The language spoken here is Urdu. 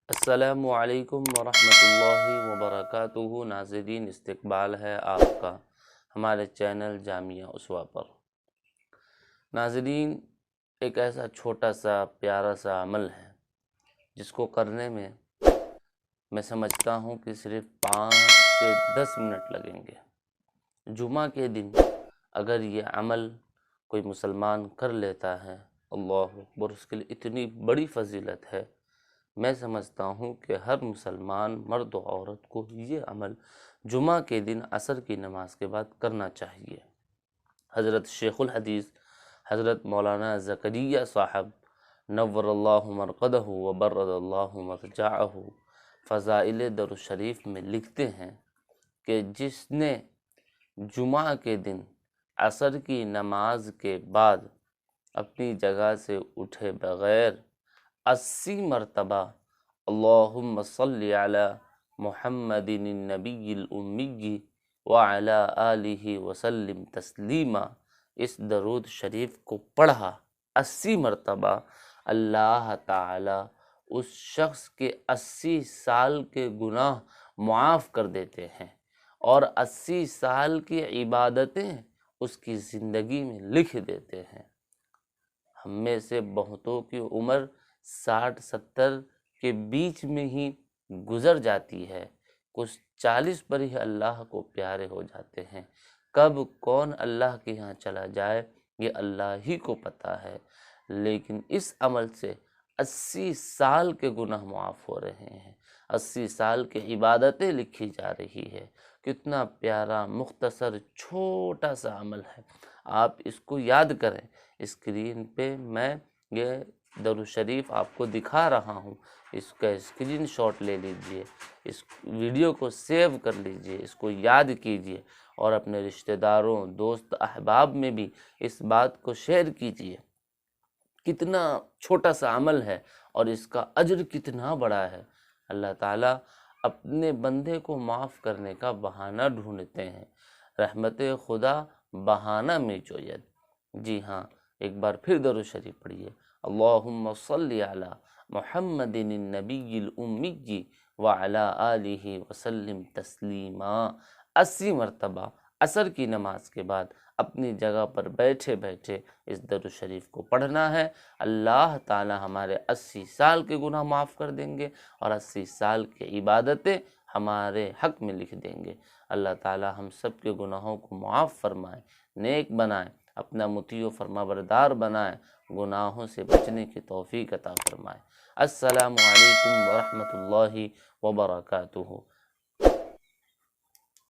السلام علیکم ورحمۃ اللہ وبرکاتہ۔ ناظرین، استقبال ہے آپ کا ہمارے چینل جامعہ اسوا پر۔ ناظرین، ایک ایسا چھوٹا سا پیارا سا عمل ہے جس کو کرنے میں سمجھتا ہوں کہ صرف 5 سے 10 منٹ لگیں گے۔ جمعہ کے دن اگر یہ عمل کوئی مسلمان کر لیتا ہے، اللہ اکبر، اس کے لیے اتنی بڑی فضیلت ہے۔ میں سمجھتا ہوں کہ ہر مسلمان مرد و عورت کو یہ عمل جمعہ کے دن عصر کی نماز کے بعد کرنا چاہیے۔ حضرت شیخ الحدیث حضرت مولانا زکریا صاحب نور اللہ مرقدہ وبرد اللہ مرجعہ فضائل درود شریف میں لکھتے ہیں کہ جس نے جمعہ کے دن عصر کی نماز کے بعد اپنی جگہ سے اٹھے بغیر 80 مرتبہ اللہم صلی علی محمد النبی الامی وعلی آلہ وسلم تسلیما، اس درود شریف کو پڑھا 80 مرتبہ، اللہ تعالی اس شخص کے 80 سال کے گناہ معاف کر دیتے ہیں اور 80 سال کی عبادتیں اس کی زندگی میں لکھ دیتے ہیں۔ ہم میں سے بہتوں کی عمر 60-70 کے بیچ میں ہی گزر جاتی ہے، کچھ 40 پر ہی اللہ کو پیارے ہو جاتے ہیں۔ کب کون اللہ کے ہاں چلا جائے یہ اللہ ہی کو پتہ ہے، لیکن اس عمل سے 80 سال کے گناہ معاف ہو رہے ہیں، 80 سال کی عبادتیں لکھی جا رہی ہے۔ کتنا پیارا مختصر چھوٹا سا عمل ہے، آپ اس کو یاد کریں۔ اسکرین پہ میں یہ درود شریف آپ کو دکھا رہا ہوں، اس کا اسکرین شاٹ لے لیجئے، اس ویڈیو کو سیو کر لیجئے، اس کو یاد کیجئے اور اپنے رشتہ داروں، دوست احباب میں بھی اس بات کو شیئر کیجئے۔ کتنا چھوٹا سا عمل ہے اور اس کا اجر کتنا بڑا ہے۔ اللہ تعالیٰ اپنے بندے کو معاف کرنے کا بہانہ ڈھونڈتے ہیں۔ رحمت خدا بہانہ میں جوید۔ جی ہاں، ایک بار پھر درود شریف پڑھیے، اللہم صلی علی محمد النبی الامی وعلی آلہ وسلم تسلیما، 80 مرتبہ عصر کی نماز کے بعد اپنی جگہ پر بیٹھے بیٹھے اس درود شریف کو پڑھنا ہے۔ اللہ تعالی ہمارے 80 سال کے گناہ معاف کر دیں گے اور 80 سال کی عبادتیں ہمارے حق میں لکھ دیں گے۔ اللہ تعالی ہم سب کے گناہوں کو معاف فرمائے، نیک بنائے، اپنا مطیع و فرما بردار بنائے، گناہوں سے بچنے کی توفیق عطا فرمائے۔ السلام علیکم ورحمۃ اللہ وبرکاتہ۔